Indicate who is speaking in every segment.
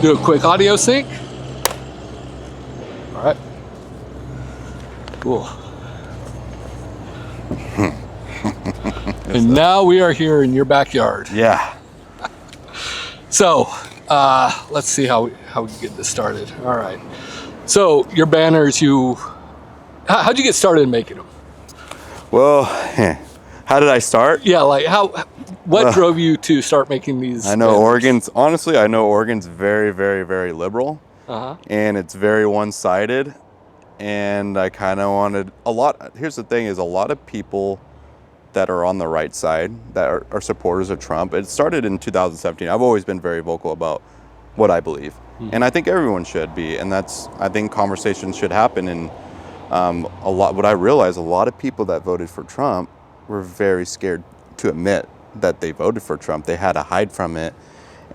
Speaker 1: Do a quick audio sync. All right. Cool. And now we are here in your backyard.
Speaker 2: Yeah.
Speaker 1: So let's see how we can get this started. All right. So your banners, how'd you get started in making them?
Speaker 2: Well, how did I start?
Speaker 1: Yeah, like what drove you to start making these?
Speaker 2: I know
Speaker 1: banners?
Speaker 2: Oregon's, honestly, I know Oregon's very, very, very liberal.
Speaker 1: Uh-huh.
Speaker 2: And it's very one-sided. And I kind of wanted here's the thing is a lot of people that are on the right side that are supporters of Trump. It started in 2017. I've always been very vocal about what I believe. Mm-hmm. And I think everyone should be. And I think conversations should happen. And what I realized, a lot of people that voted for Trump were very scared to admit that they voted for Trump. They had to hide from it,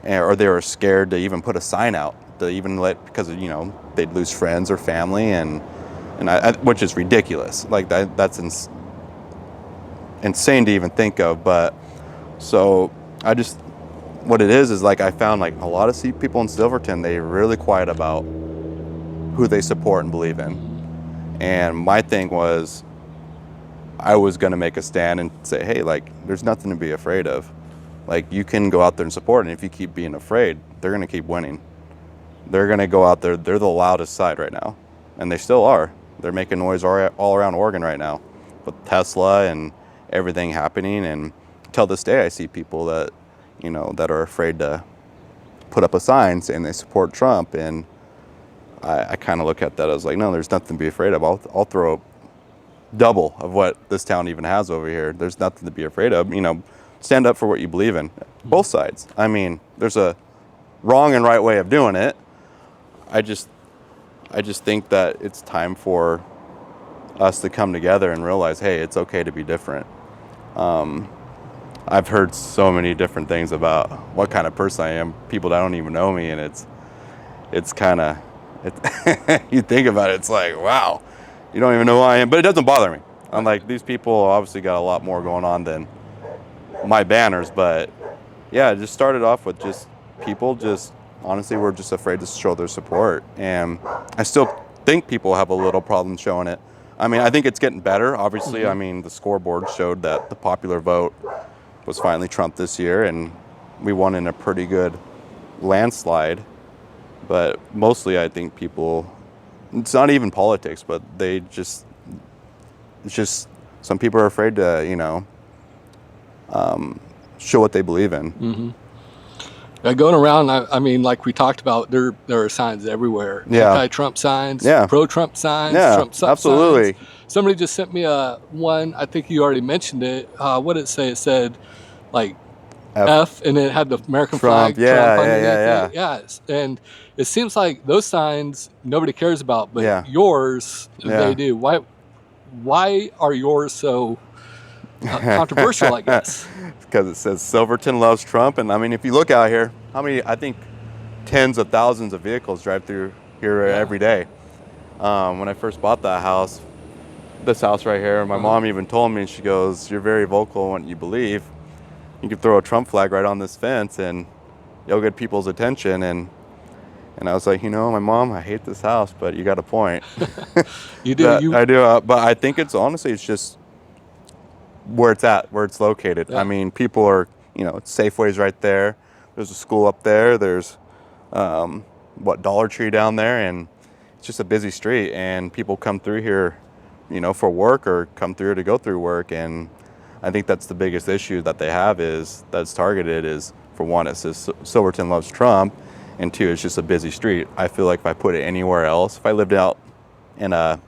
Speaker 2: or they were scared to even put a sign out, to even because they'd lose friends or family, and which is ridiculous. Like that's insane to even think of. But so what it is like I found like a lot of people in Silverton, they're really quiet about who they support and believe in. And my thing was, I was going to make a stand and say, hey, like, there's nothing to be afraid of. Like, you can go out there and support, and if you keep being afraid, they're going to keep winning. They're going to go out there. They're the loudest side right now, and they still are. They're making noise all around Oregon right now with Tesla and everything happening. And till this day, I see people that, that are afraid to put up a sign saying they support Trump. And I kind of look at that as like, no, there's nothing to be afraid of. I'll throw double of what this town even has over here. There's nothing to be afraid of. Stand up for what you believe in. Both sides. I mean, there's a wrong and right way of doing it. I just think that it's time for us to come together and realize, hey, it's okay to be different. I've heard so many different things about what kind of person I am. People that don't even know me, and it's kind of you think about it, it's like, wow. You don't even know who I am, but it doesn't bother me. I'm like, these people obviously got a lot more going on than my banners, but yeah, it just started off with just people honestly were just afraid to show their support. And I still think people have a little problem showing it. I mean, I think it's getting better. Obviously, mm-hmm. I mean, the scoreboard showed that the popular vote was finally Trump this year, and we won in a pretty good landslide. But mostly I think people, it's not even politics, but it's just some people are afraid to, show what they believe in.
Speaker 1: Mm-hmm. Going around, I mean, like we talked about, there are signs everywhere.
Speaker 2: Yeah.
Speaker 1: Anti-Trump signs,
Speaker 2: yeah.
Speaker 1: pro-Trump signs,
Speaker 2: yeah,
Speaker 1: Trump
Speaker 2: absolutely.
Speaker 1: signs. Somebody just sent me one, I think you already mentioned it. What did it say? It said, like, F, and it had the American flag.
Speaker 2: Yeah,
Speaker 1: Trump underneath
Speaker 2: yeah.
Speaker 1: it. Yes. And it seems like those signs nobody cares about, but yours, they do. Why are yours so controversial, I guess?
Speaker 2: Because it says Silverton loves Trump. And I mean, if you look out here, I think tens of thousands of vehicles drive through here every day. When I first bought this house right here, my mom even told me, she goes, you're very vocal in what you believe. You could throw a Trump flag right on this fence and you'll get people's attention. And I was like, my mom, I hate this house, but you got a point.
Speaker 1: You do.
Speaker 2: I do. But I think it's just where it's at, where it's located. Yeah. I mean, people are, Safeway's right there. There's a school up there. There's, Dollar Tree down there. And it's just a busy street. And people come through here, for work or come through to go through work. And I think that's the biggest issue that they have that's targeted is, for one, it says Silverton loves Trump, and two, it's just a busy street. I feel like if I put it anywhere else, if I lived out in a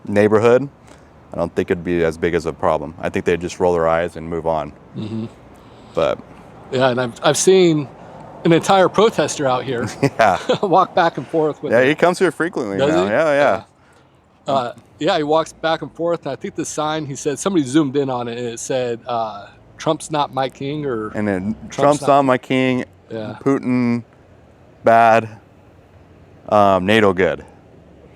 Speaker 2: neighborhood, I don't think it'd be as big as a problem. I think they'd just roll their eyes and move on. Mm-hmm. But
Speaker 1: yeah, and I've seen an entire protester out here walk back and forth with
Speaker 2: he comes here frequently now.
Speaker 1: Yeah, he walks back and forth. And I think the sign, he said, somebody zoomed in on it, and it said, Trump's not my king,
Speaker 2: and then Trump's not my king, Putin bad, NATO good.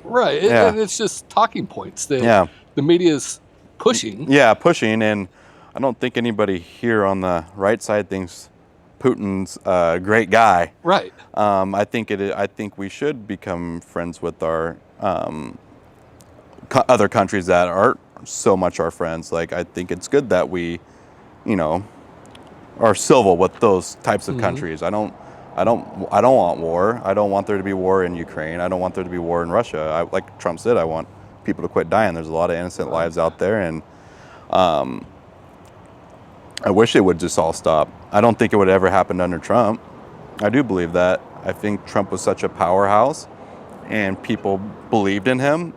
Speaker 1: Right, and it's just talking points that the media's pushing.
Speaker 2: Yeah, pushing, and I don't think anybody here on the right side thinks Putin's a great guy.
Speaker 1: Right.
Speaker 2: I think we should become friends with our other countries that aren't so much our friends. Like, I think it's good that we, are civil with those types of countries. I don't want war. I don't want there to be war in Ukraine. I don't want there to be war in Russia. Like Trump said, I want people to quit dying. There's a lot of innocent lives out there, and I wish it would just all stop. I don't think it would ever happen under Trump. I do believe that. I think Trump was such a powerhouse, and people believed in him.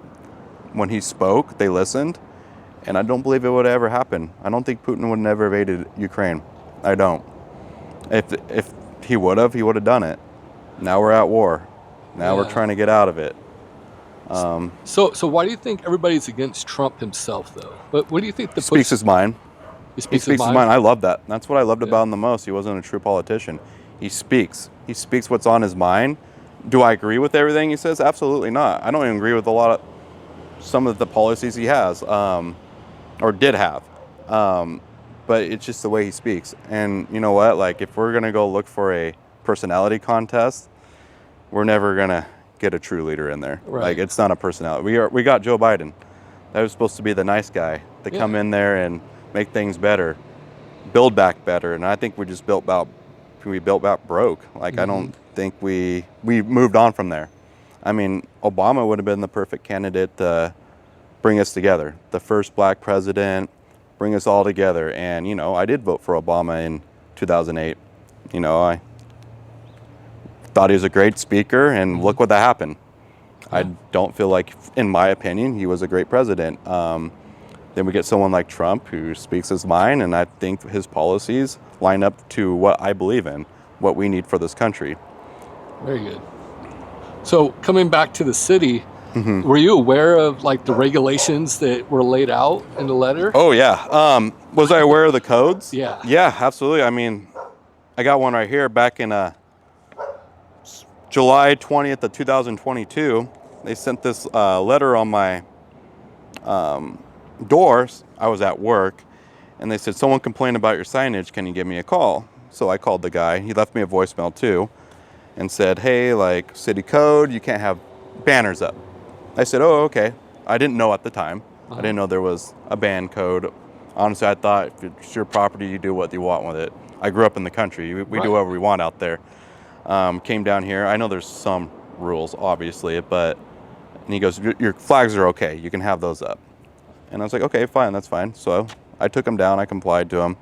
Speaker 2: When he spoke, they listened, and I don't believe it would ever happen. I don't think Putin would never invaded Ukraine. I don't. If he would have done it. Now we're at war. Now we're trying to get out of it.
Speaker 1: So why do you think everybody's against Trump himself, though? What do you think?
Speaker 2: Speaks his mind.
Speaker 1: He speaks
Speaker 2: his mind. I love that. That's what I loved about him the most. He wasn't a true politician. He speaks. He speaks what's on his mind. Do I agree with everything he says? Absolutely not. I don't even agree with some of the policies he has, or did have. But it's just the way he speaks. And you know what? Like, if we're gonna go look for a personality contest, we're never gonna get a true leader in there.
Speaker 1: Right.
Speaker 2: Like, it's not a personality. We got Joe Biden. That was supposed to be the nice guy to come in there and make things better, build back better. And I think we built back broke. Like, I don't think we moved on from there. I mean, Obama would have been the perfect candidate to bring us together. The first black president, bring us all together. And, I did vote for Obama in 2008. I thought he was a great speaker, and look what that happened. I don't feel like, in my opinion, he was a great president. Then we get someone like Trump who speaks his mind, and I think his policies line up to what I believe in, what we need for this country.
Speaker 1: Very good. So coming back to the city, were you aware of like the regulations that were laid out in the letter?
Speaker 2: Oh yeah. Was I aware of the codes?
Speaker 1: Yeah.
Speaker 2: Yeah, absolutely. I mean, I got one right here. Back in July 20th of 2022, they sent this letter on my doors. I was at work, and they said, someone complained about your signage. Can you give me a call? So I called the guy. He left me a voicemail too and said, hey, like, city code, you can't have banners up. I said, oh, okay. I didn't know at the time. I didn't know there was a ban code. Honestly, I thought if it's your property, you do what you want with it. I grew up in the country. We do whatever we want out there. Came down here. I know there's some rules, obviously, and he goes, your flags are okay. You can have those up. And I was like, okay, fine, that's fine. So I took them down. I complied to them.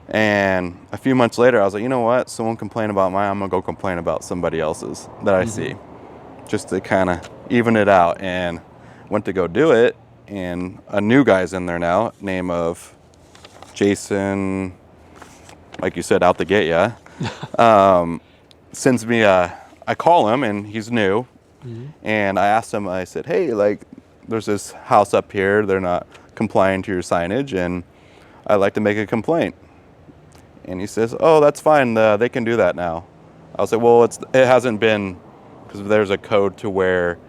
Speaker 2: And a few months later, I was like, you know what? Someone complained about mine. I'm going to go complain about somebody else's that I see, just to kind of even it out. And went to go do it. And a new guy's in there now, name of Jason, like you said, out the gate, yeah. Sends me I call him, and he's new. And I asked him, I said, hey, like, there's this house up here. They're not complying to your signage, and I'd like to make a complaint. And he says, oh, that's fine. They can do that now. I was like, well, it hasn't been, because there's a code to where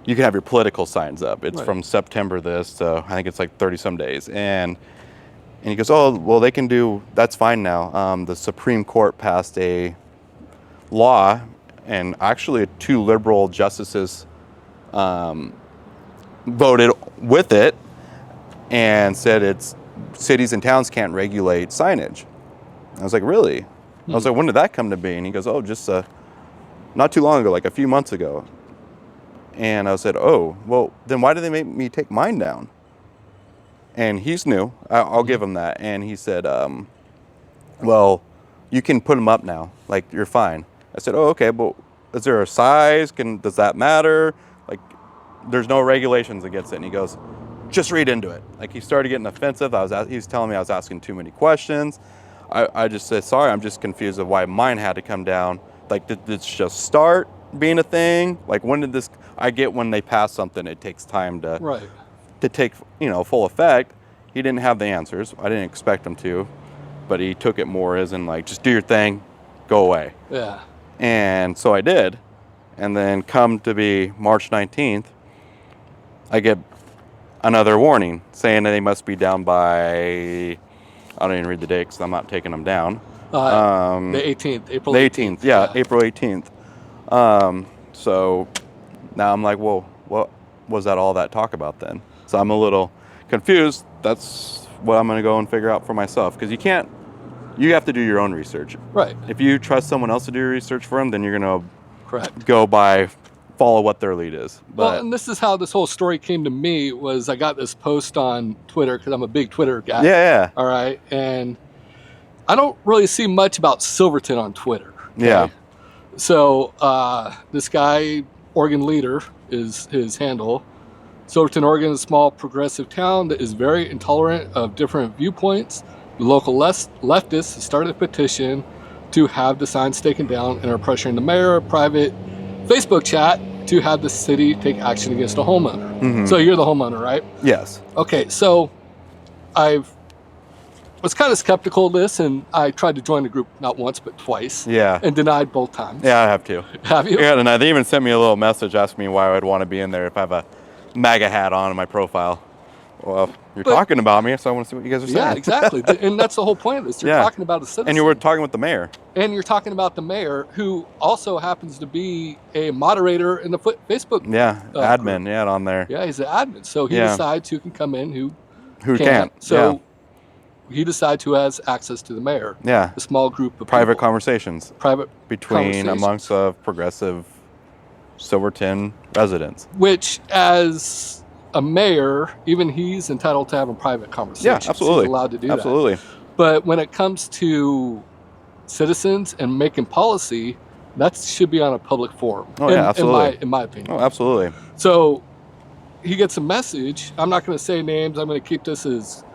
Speaker 2: you can have your political signs up. It's from September this, so I think it's like 30 some days. And he goes, oh, well, they can do, that's fine now. The Supreme Court passed a law, and actually 2 liberal justices voted with it and said cities and towns can't regulate signage. I was like, really? I was like, when did that come to be? And he goes, oh, just not too long ago, like a few months ago. And I said, oh, well, then why did they make me take mine down? And he's new. I'll give him that. And he said, well, you can put them up now. Like, you're fine. I said, oh, okay, but is there a size? Does that matter? Like, there's no regulations against it. And he goes, just read into it. Like, he started getting offensive. He was telling me I was asking too many questions. I just said, sorry, I'm just confused of why mine had to come down. Like, did this just start being a thing? Like, when did this, I get when they pass something, it takes time to take, full effect. He didn't have the answers. I didn't expect him to, but he took it more as in like, just do your thing, go away.
Speaker 1: Yeah.
Speaker 2: And so I did. And then come to be March 19th, I get another warning saying that they must be down by, I don't even read the date because I'm not taking them down,
Speaker 1: The 18th, April 18th.
Speaker 2: Yeah, April 18th. So now I'm like, well, what was that all that talk about then? So I'm a little confused. That's what I'm going to go and figure out for myself, because you have to do your own research.
Speaker 1: Right.
Speaker 2: If you trust someone else to do your research for them, then you're going
Speaker 1: Correct.
Speaker 2: to follow what their lead is. But,
Speaker 1: well, and this is how this whole story came to me. Was I got this post on Twitter, because I'm a big Twitter guy.
Speaker 2: Yeah.
Speaker 1: All right. And I don't really see much about Silverton on Twitter. Okay?
Speaker 2: Yeah.
Speaker 1: So this guy, Oregon Leader, is his handle. Silverton, Oregon is a small progressive town that is very intolerant of different viewpoints. The local leftists have started a petition to have the signs taken down and are pressuring the mayor, a private Facebook chat, to have the city take action against a homeowner.
Speaker 2: Mm-hmm.
Speaker 1: So you're the homeowner, right?
Speaker 2: Yes.
Speaker 1: Okay, so I was kind of skeptical of this, and I tried to join the group not once but twice.
Speaker 2: Yeah.
Speaker 1: And denied both times.
Speaker 2: Yeah, I have to.
Speaker 1: Have you?
Speaker 2: Yeah, and they even sent me a little message asking me why I would want to be in there if I have a MAGA hat on in my profile. Well, you're talking about me, so I want to see what you guys are saying.
Speaker 1: Yeah, exactly. And that's the whole point of this. You're talking about a citizen.
Speaker 2: And you were talking with the mayor.
Speaker 1: And you're talking about the mayor, who also happens to be a moderator in the Facebook
Speaker 2: admin,
Speaker 1: group.
Speaker 2: On there.
Speaker 1: Yeah, he's an admin. So he decides who can come in, who
Speaker 2: can't.
Speaker 1: So he decides who has access to the mayor.
Speaker 2: Yeah.
Speaker 1: A small group of
Speaker 2: private
Speaker 1: people.
Speaker 2: conversations. Amongst of progressive Silverton residents.
Speaker 1: Which, as a mayor, even he's entitled to have a private conversation.
Speaker 2: Yeah, absolutely.
Speaker 1: He's allowed to do
Speaker 2: absolutely.
Speaker 1: that. But when it comes to citizens and making policy, that should be on a public forum.
Speaker 2: Absolutely.
Speaker 1: In my opinion.
Speaker 2: Oh, absolutely.
Speaker 1: So he gets a message. I'm not going to say names. I'm going to keep this as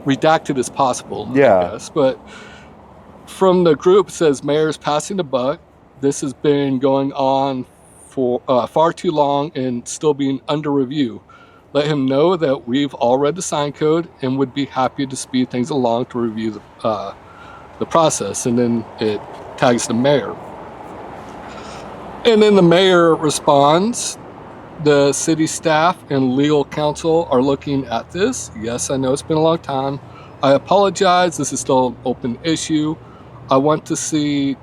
Speaker 1: redacted as possible. I guess. But from the group, it says, mayor's passing the buck. This has been going on for far too long and still being under review. Let him know that we've all read the sign code and would be happy to speed things along to review the process. And then it tags the mayor. And then the mayor responds, the city staff and legal counsel are looking at this. Yes, I know it's been a long time. I apologize. This is still an open issue. I want to see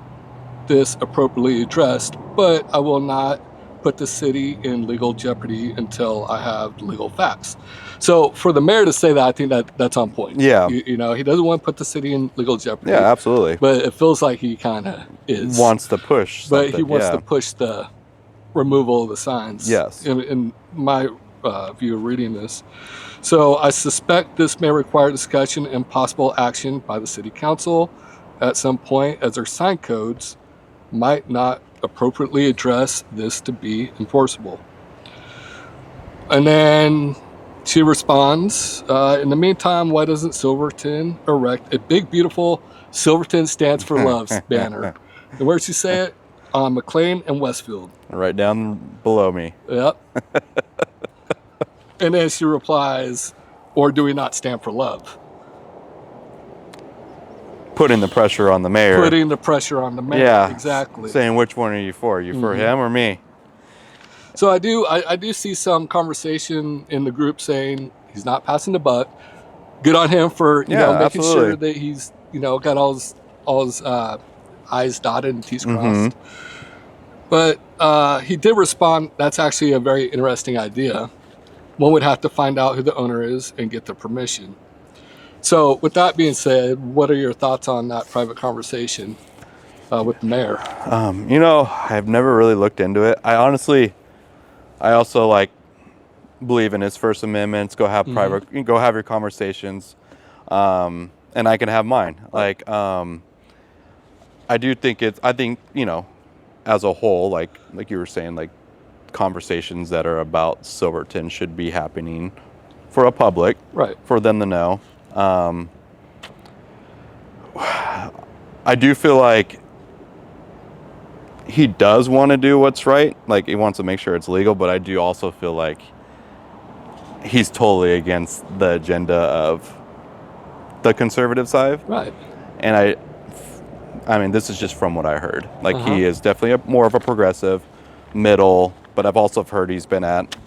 Speaker 1: this appropriately addressed, but I will not put the city in legal jeopardy until I have legal facts. So for the mayor to say that, I think that's on point.
Speaker 2: Yeah.
Speaker 1: You know, he doesn't want to put the city in legal jeopardy.
Speaker 2: Yeah, absolutely.
Speaker 1: But it feels like he kind of is.
Speaker 2: Wants to push something.
Speaker 1: But he wants to push the removal of the signs.
Speaker 2: Yes.
Speaker 1: In my view of reading this. So I suspect this may require discussion and possible action by the city council at some point, as their sign codes might not appropriately address this to be enforceable. And then she responds, in the meantime, why doesn't Silverton erect a big, beautiful Silverton Stands for Love banner? And where'd she say it? On McLean and Westfield.
Speaker 2: Right down below me.
Speaker 1: Yep. And then she replies, or do we not stand for love?
Speaker 2: Putting the pressure on the mayor.
Speaker 1: Putting the pressure on the mayor.
Speaker 2: Yeah,
Speaker 1: exactly.
Speaker 2: Saying which one are you for? You for him or me?
Speaker 1: So I do see some conversation in the group saying he's not passing the buck. Good on him for making sure that he's got all his I's dotted and T's crossed. But he did respond, that's actually a very interesting idea. One would have to find out who the owner is and get the permission. So with that being said, what are your thoughts on that private conversation with the mayor?
Speaker 2: I've never really looked into it. I also believe in his First Amendments. Go have go have your conversations, and I can have mine. I think as a whole, like you were saying, conversations that are about Silverton should be happening for a public,
Speaker 1: right? For
Speaker 2: them to know. I do feel like he does want to do what's right. He wants to make sure it's legal, but I do also feel like he's totally against the agenda of the conservative side.
Speaker 1: Right.
Speaker 2: And I mean, this is just from what I heard. He is definitely more of a progressive, middle, but I've also heard he's been at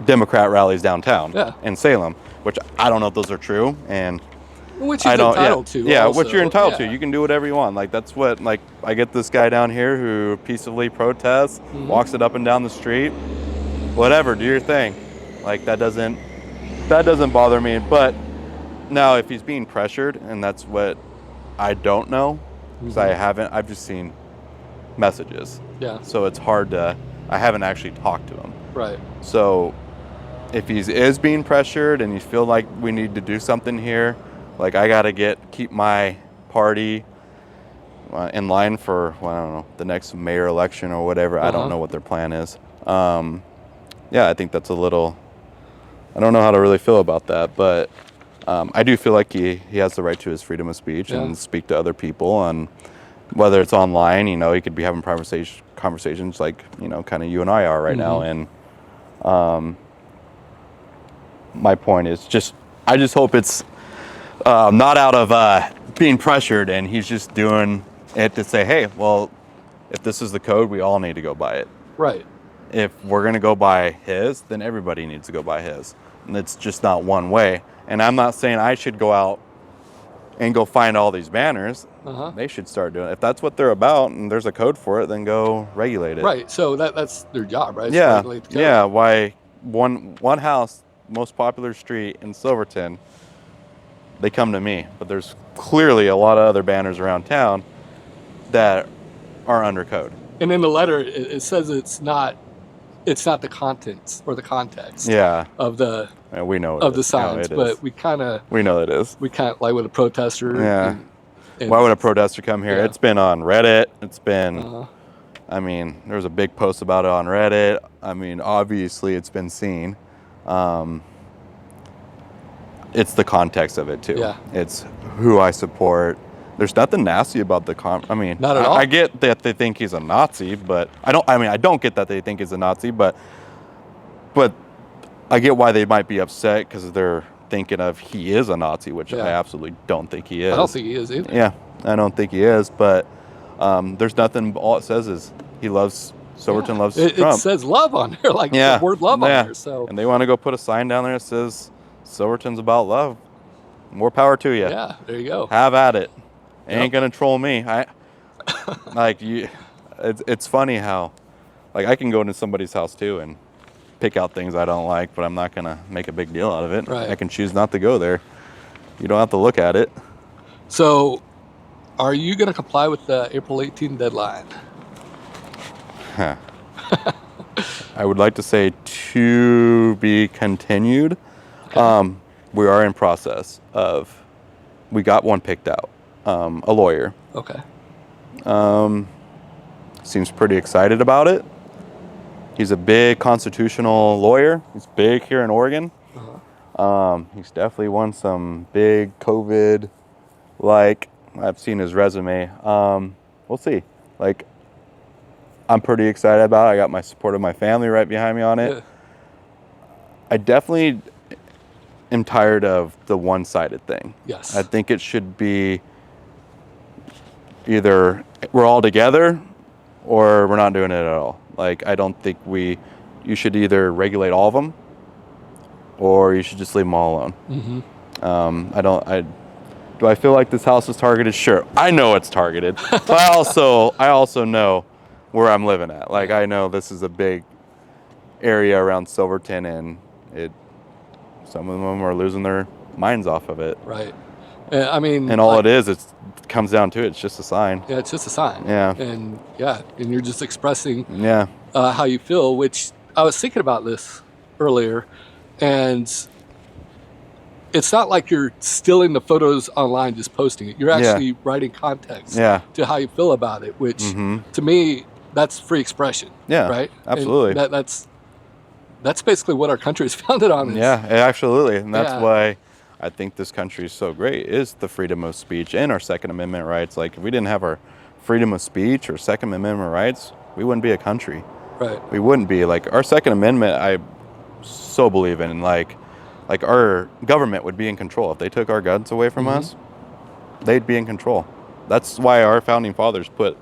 Speaker 2: Democrat rallies downtown
Speaker 1: Yeah.
Speaker 2: in Salem, which I don't know if those are true, and
Speaker 1: Which
Speaker 2: I
Speaker 1: is
Speaker 2: don't.
Speaker 1: entitled
Speaker 2: Yeah,
Speaker 1: to.
Speaker 2: yeah,
Speaker 1: also.
Speaker 2: what you're entitled to.
Speaker 1: Yeah.
Speaker 2: You can do whatever you want. Like that's what. Like I get this guy down here who peacefully protests, walks it up and down the street. Whatever, do your thing. Like that doesn't bother me. But now if he's being pressured, and that's what I don't know, because I've just seen messages.
Speaker 1: Yeah.
Speaker 2: So it's hard to. I haven't actually talked to him.
Speaker 1: Right.
Speaker 2: So if he is being pressured and you feel like we need to do something here, like I gotta keep my party in line for, well, I don't know, the next mayor election or whatever. I don't know what their plan is. Yeah, I think that's a little. I don't know how to really feel about that, but I do feel like he has the right to his freedom of speech and speak to other people, and whether it's online, you know, he could be having conversations like, you know, kind of you and I are right now. And my point is I just hope it's not out of being pressured and he's just doing it to say, hey, well, if this is the code, we all need to go by it.
Speaker 1: Right.
Speaker 2: If we're going to go by his, then everybody needs to go by his. And it's just not one way. And I'm not saying I should go out and go find all these banners. They should start doing it. If that's what they're about and there's a code for it, then go regulate it.
Speaker 1: Right. So that's their job, right?
Speaker 2: Yeah.
Speaker 1: Regulate the code.
Speaker 2: Yeah. Why one house, most popular street in Silverton, they come to me. But there's clearly a lot of other banners around town that are under code.
Speaker 1: And in the letter, it says it's not the contents or the context.
Speaker 2: Yeah.
Speaker 1: Of the
Speaker 2: And we know it
Speaker 1: of the
Speaker 2: is.
Speaker 1: signs,
Speaker 2: No, it
Speaker 1: but
Speaker 2: is.
Speaker 1: we
Speaker 2: know it is.
Speaker 1: like with a protester.
Speaker 2: Yeah.
Speaker 1: and
Speaker 2: Why would a protester come here?
Speaker 1: Yeah.
Speaker 2: It's been on Reddit. It's been, I mean, there was a big post about it on Reddit. I mean, obviously it's been seen. It's the context of it too.
Speaker 1: Yeah.
Speaker 2: It's who I support. There's nothing nasty about I mean,
Speaker 1: Not at all.
Speaker 2: I get that they think he's a Nazi, but I don't get that they think he's a Nazi, but I get why they might be upset because they're thinking of he is a Nazi, which I absolutely don't think he is.
Speaker 1: I don't think he is either.
Speaker 2: Yeah, I don't think he is, but there's nothing. All it says is he loves Silverton, loves Trump.
Speaker 1: It says love on there, like the word love on there. So
Speaker 2: and they want to go put a sign down there that says Silverton's about love. More power to you.
Speaker 1: yeah, there you go.
Speaker 2: Have at it. Ain't gonna troll me. It's funny how, like, I can go into somebody's house too and pick out things I don't like, but I'm not gonna make a big deal out of it.
Speaker 1: Right.
Speaker 2: I can choose not to go there. You don't have to look at it.
Speaker 1: So, are you going to comply with the April 18 deadline?
Speaker 2: I would like to say to be continued.
Speaker 1: Okay.
Speaker 2: We are in process of. We got one picked out. A lawyer.
Speaker 1: Okay.
Speaker 2: Seems pretty excited about it. He's a big constitutional lawyer. He's big here in Oregon. He's definitely won some big COVID, I've seen his resume. We'll see. I'm pretty excited about it. I got my support of my family right behind me on it.
Speaker 1: Yeah.
Speaker 2: I definitely am tired of the one-sided thing.
Speaker 1: Yes.
Speaker 2: I think it should be either we're all together or we're not doing it at all. I don't think you should either regulate all of them or you should just leave them all alone. Do I feel like this house is targeted? Sure. I know it's targeted, but I also know where I'm living at. I know this is a big area around Silverton and some of them are losing their minds off of it.
Speaker 1: Right. I mean,
Speaker 2: and all it comes down to it's just a sign.
Speaker 1: Yeah, it's just a sign.
Speaker 2: Yeah.
Speaker 1: And you're just expressing
Speaker 2: Yeah.
Speaker 1: How you feel, which I was thinking about this earlier, and it's not like you're stealing the photos online, just posting it. You're actually writing context to how you feel about it, which to me, that's free expression.
Speaker 2: Yeah.
Speaker 1: Right?
Speaker 2: Absolutely.
Speaker 1: And that's basically what our country is founded on.
Speaker 2: Yeah, absolutely. And that's why I think this country is so great, is the freedom of speech and our Second Amendment rights. If we didn't have our freedom of speech or Second Amendment rights, we wouldn't be a country.
Speaker 1: Right.
Speaker 2: We wouldn't be. Our Second Amendment, I so believe in. Our government would be in control. If they took our guns away from us, they'd be in control. That's why our founding fathers put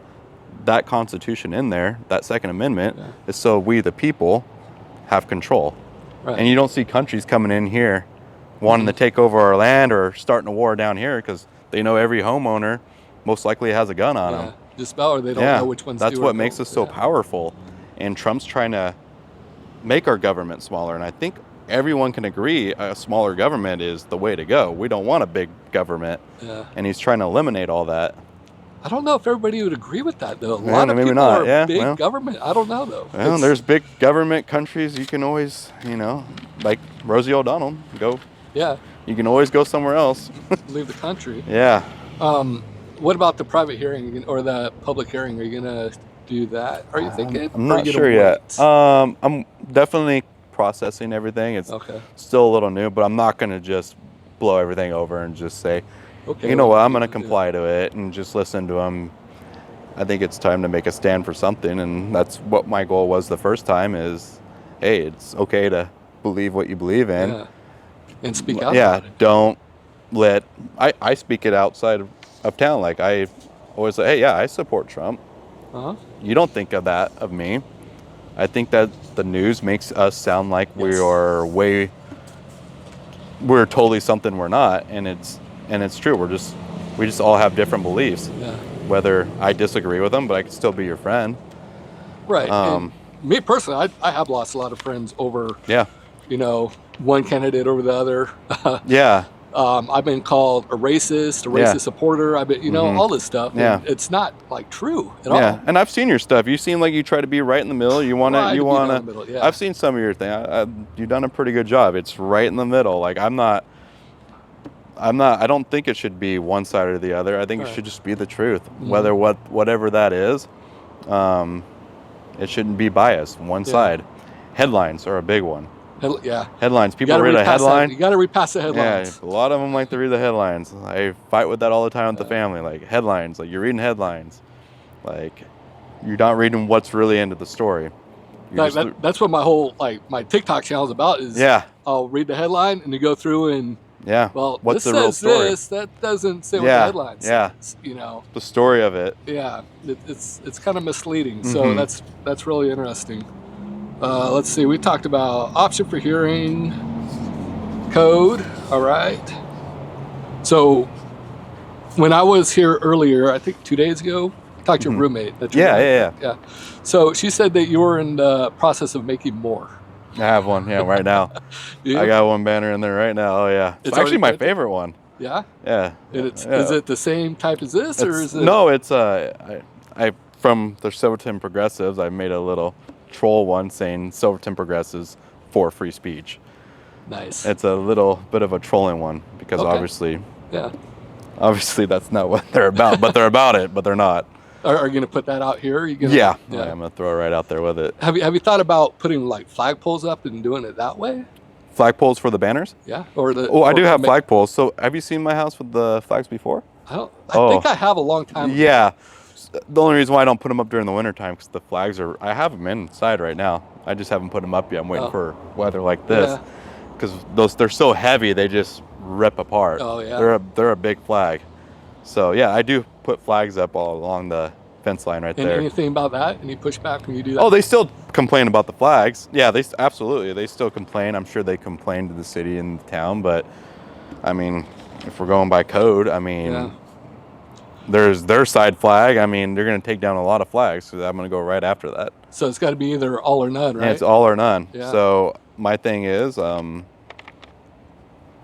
Speaker 2: that Constitution in there, that Second Amendment, is so we, the people, have control.
Speaker 1: Right.
Speaker 2: And you don't see countries coming in here wanting to take over our land or starting a war down here because they know every homeowner most likely has a gun on them.
Speaker 1: Just about, or they don't know which ones
Speaker 2: that's
Speaker 1: do
Speaker 2: what
Speaker 1: or
Speaker 2: makes
Speaker 1: don't.
Speaker 2: us so powerful. And Trump's trying to make our government smaller. And I think everyone can agree a smaller government is the way to go. We don't want a big government.
Speaker 1: Yeah.
Speaker 2: And he's trying to eliminate all that.
Speaker 1: I don't know if everybody would agree with that, though. A lot of
Speaker 2: maybe
Speaker 1: people
Speaker 2: not.
Speaker 1: are big government. I don't know, though.
Speaker 2: Well, there's big government countries you can always, like Rosie O'Donnell, go.
Speaker 1: Yeah.
Speaker 2: You can always go somewhere else.
Speaker 1: Leave the country.
Speaker 2: Yeah.
Speaker 1: What about the private hearing or the public hearing? Are you going to do that? Are you thinking?
Speaker 2: I'm not sure yet. I'm definitely processing everything. It's still a little new, but I'm not going to just blow everything over and just say, okay, you know what, I'm going to comply to it and just listen to them. I think it's time to make a stand for something, and that's what my goal was the first time is, hey, it's okay to believe what you believe in.
Speaker 1: Yeah. And speak out about it.
Speaker 2: Don't let, I speak it outside of town. Like I always say, hey, yeah, I support Trump. You don't think of that of me. I think that the news makes us sound like we're totally something we're not, and it's true. We just all have different beliefs.
Speaker 1: Yeah.
Speaker 2: Whether I disagree with them, but I can still be your friend.
Speaker 1: Right. And me personally, I have lost a lot of friends over.
Speaker 2: Yeah.
Speaker 1: One candidate over the other.
Speaker 2: Yeah.
Speaker 1: I've been called a racist supporter. I've been, all this stuff.
Speaker 2: Yeah.
Speaker 1: And it's not like true at all.
Speaker 2: Yeah. And I've seen your stuff. You seem like you try to be right in the middle. You want to. I've seen some of your thing. You've done a pretty good job. It's right in the middle. Like I don't think it should be one side or the other. I think it should just be the truth. Whether whatever that is, it shouldn't be biased. One side. Headlines are a big one. Headlines. People read a headline.
Speaker 1: You got to read past the headlines.
Speaker 2: Yeah, a lot of them like to read the headlines. I fight with that all the time with the family. Like headlines, like you're reading headlines, like you're not reading what's really into the story.
Speaker 1: That's what my whole my TikTok channel is about. Is I'll read the headline and you go through and well,
Speaker 2: what's
Speaker 1: this
Speaker 2: the real
Speaker 1: says
Speaker 2: story?
Speaker 1: this, that doesn't say what the headline says.
Speaker 2: The story of it.
Speaker 1: Yeah, it's kind of misleading. So that's really interesting. Let's see, we talked about option for hearing, code, all right. So when I was here earlier, I think 2 days ago, I talked to your roommate. That's your roommate. Yeah. So she said that you were in the process of making more.
Speaker 2: I have one, right now. I got one banner in there right now. Oh yeah, it's actually my favorite one.
Speaker 1: Yeah.
Speaker 2: Yeah.
Speaker 1: Is it the same type as this, or is it?
Speaker 2: No, it's I from the Silverton Progressives. I made a little troll one saying Silverton Progressives for free speech.
Speaker 1: Nice.
Speaker 2: It's a little bit of a trolling one because obviously that's not what they're about. But they're about it, but they're not.
Speaker 1: Are you going to put that out here? I'm going
Speaker 2: to throw it right out there with it.
Speaker 1: Have you thought about putting flagpoles up and doing it that way?
Speaker 2: Flagpoles for the banners?
Speaker 1: Yeah.
Speaker 2: I do have flagpoles. So have you seen my house with the flags before?
Speaker 1: I think I have a long time ago.
Speaker 2: Yeah. The only reason why I don't put them up during the winter time because the flags I have them inside right now. I just haven't put them up yet. I'm waiting for weather like this because they're so heavy they just rip apart.
Speaker 1: Oh yeah.
Speaker 2: They're a big flag. So yeah, I do put flags up all along the fence line right there.
Speaker 1: Anything about that? Any pushback when you do that?
Speaker 2: Oh, they still complain about the flags. Yeah, they still complain. I'm sure they complain to the city and the town, but I mean, if we're going by code, I mean, there's their side flag. I mean, they're going to take down a lot of flags, so I'm going to go right after that.
Speaker 1: So it's got to be either all or none, right?
Speaker 2: And it's all or none.
Speaker 1: Yeah.
Speaker 2: So my thing is,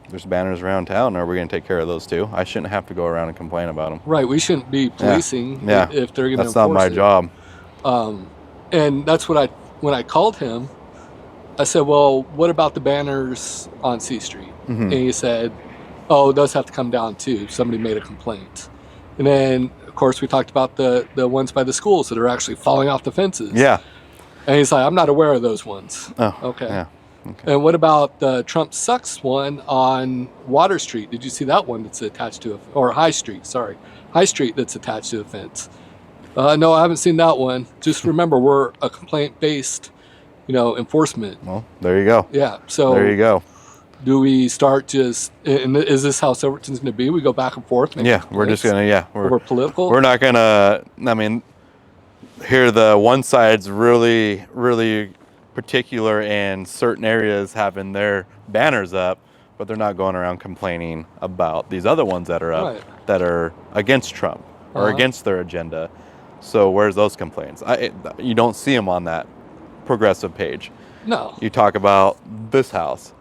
Speaker 2: there's banners around town. Are we going to take care of those too? I shouldn't have to go around and complain about them.
Speaker 1: Right. We shouldn't be policing if they're going to enforce it.
Speaker 2: That's not my job.
Speaker 1: And that's what when I called him, I said, well, what about the banners on C Street? And he said, oh, those have to come down too. Somebody made a complaint. And then, of course, we talked about the ones by the schools that are actually falling off the fences.
Speaker 2: Yeah.
Speaker 1: And he's like, I'm not aware of those ones.
Speaker 2: Oh,
Speaker 1: okay.
Speaker 2: Yeah. Okay.
Speaker 1: And what about the Trump Sucks one on Water Street? Did you see that one that's attached to or High Street, sorry. High Street that's attached to a fence. No, I haven't seen that one. Just remember, we're a complaint-based, enforcement.
Speaker 2: Well, there you go.
Speaker 1: Yeah. So
Speaker 2: there you go.
Speaker 1: Do we start is this how Silverton's going to be? We go back and forth?
Speaker 2: Yeah, we're just going to,
Speaker 1: we're political?
Speaker 2: We're not going to, here the one side's really, really particular in certain areas having their banners up, but they're not going around complaining about these other ones that are up that are against Trump or against their agenda. So where's those complaints? You don't see them on that progressive page.
Speaker 1: No.
Speaker 2: You talk about this house.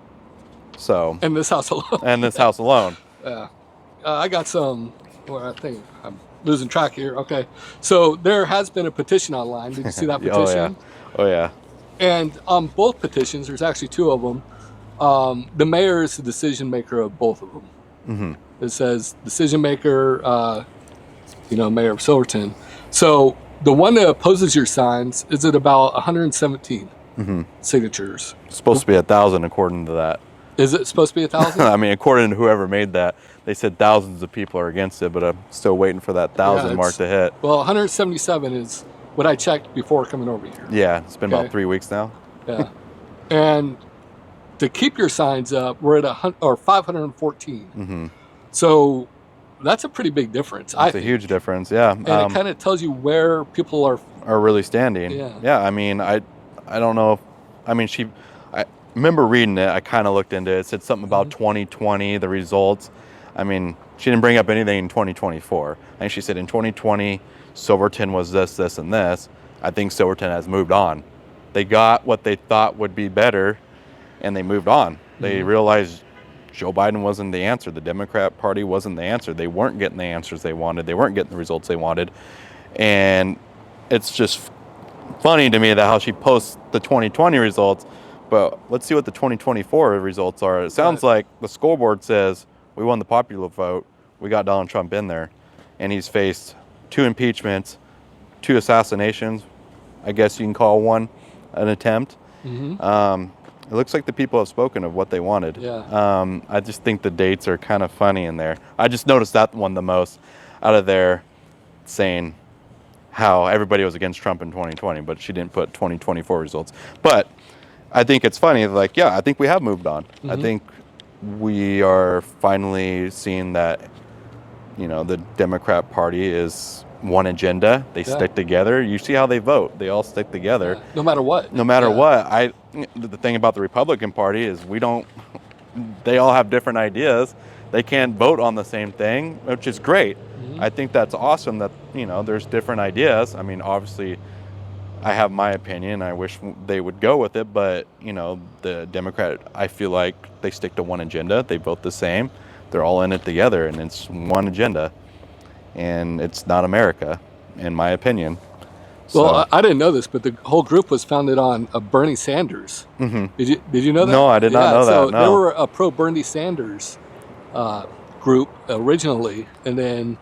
Speaker 2: So.
Speaker 1: And this house alone.
Speaker 2: And this house alone.
Speaker 1: Yeah. I got some, well, I think I'm losing track here. Okay. So there has been a petition online. Did you see that petition?
Speaker 2: Oh, yeah.
Speaker 1: And on both petitions, there's actually two of them. The mayor is the decision maker of both of them. Mm-hmm. It says decision maker, mayor of Silverton. So the one that opposes your signs is at about 117 signatures.
Speaker 2: It's supposed to be 1,000 according to that.
Speaker 1: Is it supposed to be 1,000?
Speaker 2: I mean, according to whoever made that, they said thousands of people are against it, but I'm still waiting for that 1,000 mark to hit.
Speaker 1: Well, 177 is what I checked before coming over here.
Speaker 2: Yeah, it's been about 3 weeks now.
Speaker 1: Yeah. And to keep your signs up, we're at 514. Mm-hmm. So that's a pretty big difference.
Speaker 2: It's a huge difference, yeah.
Speaker 1: And it kind of tells you where people are
Speaker 2: really standing. Yeah. I mean, I don't know if, I remember reading it. I kind of looked into it. It said something about 2020, the results. I mean, she didn't bring up anything in 2024. And she said in 2020, Silverton was this, this, and this. I think Silverton has moved on. They got what they thought would be better, and they moved on. They realized Joe Biden wasn't the answer. The Democrat Party wasn't the answer. They weren't getting the answers they wanted. They weren't getting the results they wanted. And it's just funny to me that how she posts the 2020 results, but let's see what the 2024 results are. It sounds like the scoreboard says we won the popular vote. We got Donald Trump in there, and he's faced 2 impeachments, 2 assassinations. I guess you can call one an attempt. It looks like the people have spoken of what they wanted.
Speaker 1: Yeah.
Speaker 2: I just think the dates are kind of funny in there. I just noticed that one the most out of there, saying how everybody was against Trump in 2020, but she didn't put 2024 results. But I think it's funny, like, yeah, I think we have moved on. I think we are finally seeing that, the Democrat Party is one agenda. They stick together. You see how they vote. They all stick together.
Speaker 1: Yeah. No matter what.
Speaker 2: No matter what. The thing about the Republican Party is they all have different ideas. They can't vote on the same thing, which is great. I think that's awesome that, there's different ideas. I mean, obviously, I have my opinion. I wish they would go with it, but, the Democrat, I feel like they stick to one agenda. They vote the same. They're all in it together, and it's one agenda. And it's not America, in my opinion.
Speaker 1: Well, I didn't know this, but the whole group was founded on Bernie Sanders. Did you know that?
Speaker 2: No, I did not know that.
Speaker 1: So
Speaker 2: no.
Speaker 1: They were a pro-Bernie Sanders group originally, and then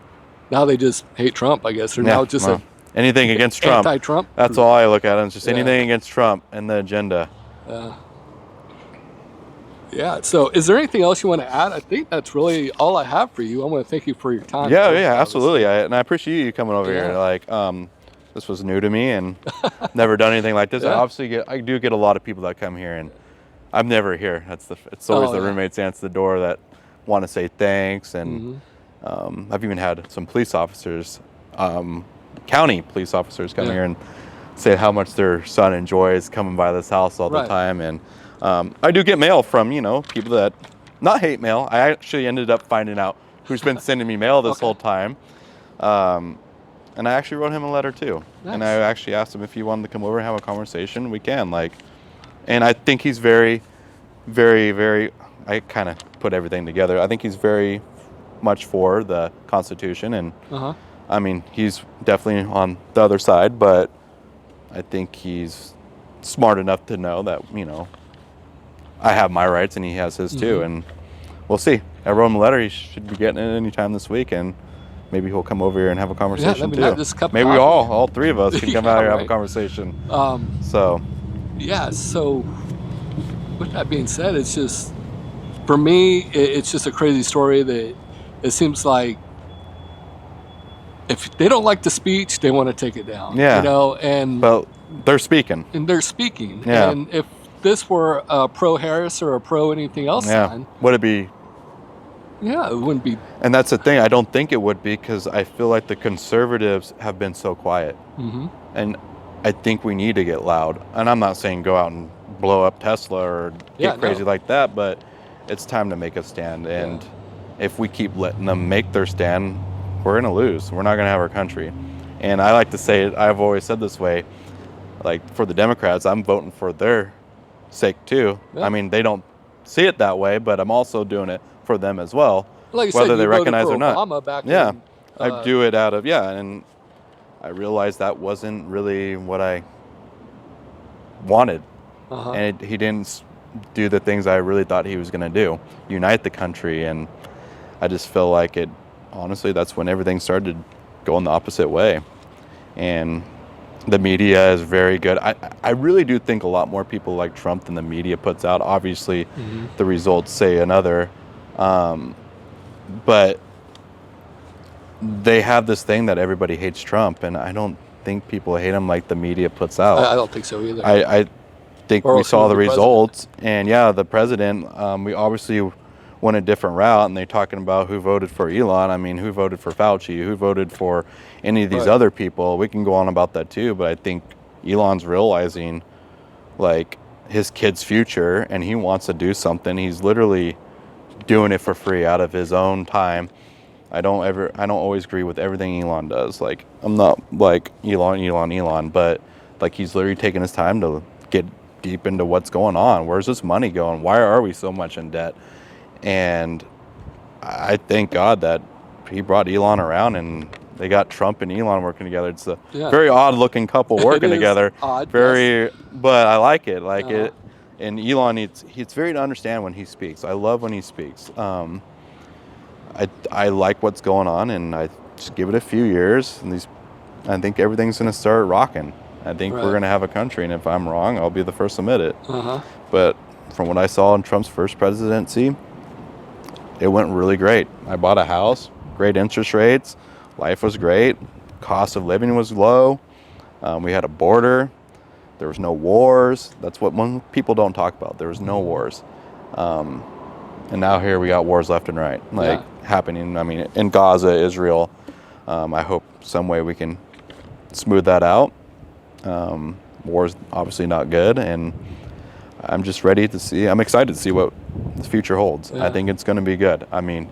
Speaker 1: now they just hate Trump, I guess. They're now just
Speaker 2: anything against Trump.
Speaker 1: Anti-Trump.
Speaker 2: That's all I look at. It's just anything against Trump and the agenda.
Speaker 1: Yeah. So is there anything else you want to add? I think that's really all I have for you. I want to thank you for your time.
Speaker 2: Yeah, absolutely. I appreciate you coming over here. Like, this was new to me and never done anything like this. I do get a lot of people that come here, and I'm never here. It's always the roommates answer the door that want to say thanks. And I've even had some police officers, county police officers come here and say how much their son enjoys coming by this house all the time. And I do get mail from, people that, not hate mail. I actually ended up finding out who's been sending me mail this whole time. And I actually wrote him a letter too. Nice. And I actually asked him if he wanted to come over and have a conversation. We can, and I think he's very, very, very, I kind of put everything together. I think he's very much for the Constitution. And I mean, he's definitely on the other side, but I think he's smart enough to know that, I have my rights and he has his too. And we'll see. I wrote him a letter. He should be getting it anytime this week. And maybe he'll come over here and have a conversation too. Maybe we all 3 of us can come out here and have a conversation. So
Speaker 1: with that being said, it's just, for me, it's just a crazy story that it seems like if they don't like the speech, they want to take it down.
Speaker 2: But they're speaking.
Speaker 1: Yeah. And if this were a pro-Harris or a pro-anything else sign,
Speaker 2: would it be?
Speaker 1: Yeah, it wouldn't be.
Speaker 2: And that's the thing. I don't think it would be, because I feel like the conservatives have been so quiet. And I think we need to get loud. And I'm not saying go out and blow up Tesla or get crazy like that, but it's time to make a stand. And if we keep letting them make their stand, we're going to lose. We're not going to have our country. And I like to say it, I've always said this way, like for the Democrats, I'm voting for their sake too. I mean, they don't see it that way, but I'm also doing it for them as well,
Speaker 1: like
Speaker 2: whether
Speaker 1: said,
Speaker 2: they recognize it or not.
Speaker 1: Obama back
Speaker 2: in, I do it out of, and I realized that wasn't really what I wanted. And he didn't do the things I really thought he was going to do, unite the country. And I just feel like it, honestly, that's when everything started going the opposite way. And the media is very good. I really do think a lot more people like Trump than the media puts out. Obviously, the results say another. But they have this thing that everybody hates Trump, and I don't think people hate him like the media puts out.
Speaker 1: I don't think so either.
Speaker 2: I think we saw the results, and the president, we obviously went a different route, and they're talking about who voted for Elon. I mean, who voted for Fauci, who voted for any of these other people. We can go on about that too, but I think Elon's realizing like his kid's future, and he wants to do something. He's literally doing it for free out of his own time. I don't always agree with everything Elon does. Like, I'm not like Elon, but like he's literally taking his time to get deep into what's going on. Where's this money going? Why are we so much in debt? And I thank God that he brought Elon around, and they got Trump and Elon working together. It's a very odd looking couple working together.
Speaker 1: Odd,
Speaker 2: but I like it. Like it. And Elon, it's very to understand when he speaks. I love when he speaks. I like what's going on, and I just give it a few years, and I think everything's going to start rocking. I think we're going to have a country, and if I'm wrong, I'll be the first to admit it. But from what I saw in Trump's first presidency, it went really great. I bought a house, great interest rates, life was great, cost of living was low, we had a border, there was no wars. That's what people don't talk about. There was no wars. And now here we got wars left and right, happening. I mean, in Gaza, Israel. I hope some way we can smooth that out. War's obviously not good, and I'm just ready to see. I'm excited to see what the future holds. I think it's going to be good. I mean,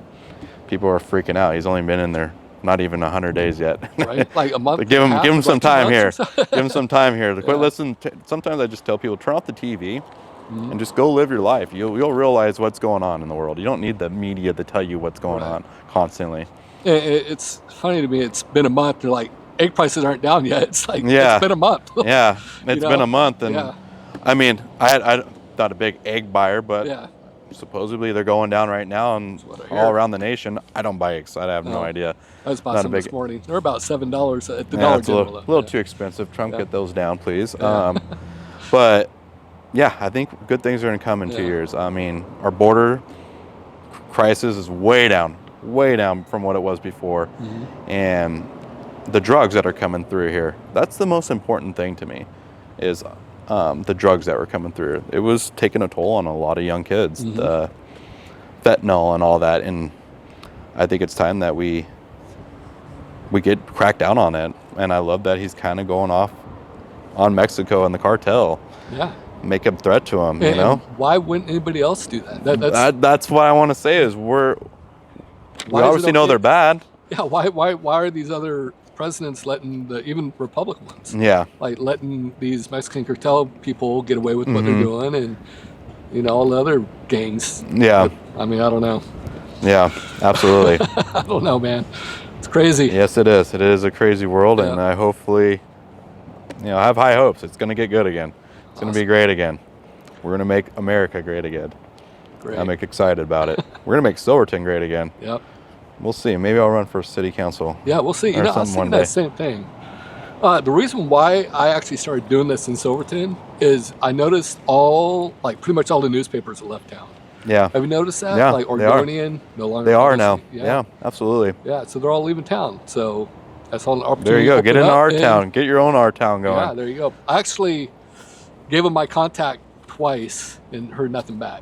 Speaker 2: people are freaking out. He's only been in there not even 100 days yet.
Speaker 1: Right, like a month.
Speaker 2: give him some time here. Give him some time here to quit listening. Sometimes I just tell people, turn off the TV. And just go live your life. You'll realize what's going on in the world. You don't need the media to tell you what's going on constantly.
Speaker 1: It's funny to me. It's been a month. They're like, egg prices aren't down yet. It's like, it's been a month.
Speaker 2: It's been a month. And I mean, I'm not a big egg buyer, but supposedly they're going down right now and all around the nation. I don't buy eggs. I have no idea.
Speaker 1: I was buying some this morning. They're about $7 at the Dollar General.
Speaker 2: A little too expensive. Trump, get those down, please. But I think good things are going to come in 2 years. I mean, our border crisis is way down from what it was before. And the drugs that are coming through here, that's the most important thing to me, is the drugs that were coming through. It was taking a toll on a lot of young kids, the fentanyl and all that. And I think it's time that we get cracked down on it. And I love that he's kind of going off on Mexico and the cartel. Make a threat to him, you know?
Speaker 1: Why wouldn't anybody else do that?
Speaker 2: That's what I want to say is we obviously know they're bad.
Speaker 1: Why are these other presidents letting even Republican ones? Like letting these Mexican cartel people get away with what they're doing, and all the other gangs. I mean, I don't know.
Speaker 2: Absolutely.
Speaker 1: I don't know, man. It's crazy.
Speaker 2: Yes, it is. It is a crazy world, and I hopefully, I have high hopes. It's going to get good again. It's going to be great again. We're going to make America great again. I'm excited about it. We're going to make Silverton great again. We'll see. Maybe I'll run for city council.
Speaker 1: We'll see. I was thinking that same thing. The reason why I actually started doing this in Silverton is I noticed pretty much all the newspapers are left town. Have you noticed that? Like Oregonian, no longer.
Speaker 2: They are now. Absolutely.
Speaker 1: So they're all leaving town. So that's all an opportunity.
Speaker 2: There you go. Get in our town. Get your own our town going.
Speaker 1: There you go. I actually gave them my contact twice and heard nothing back.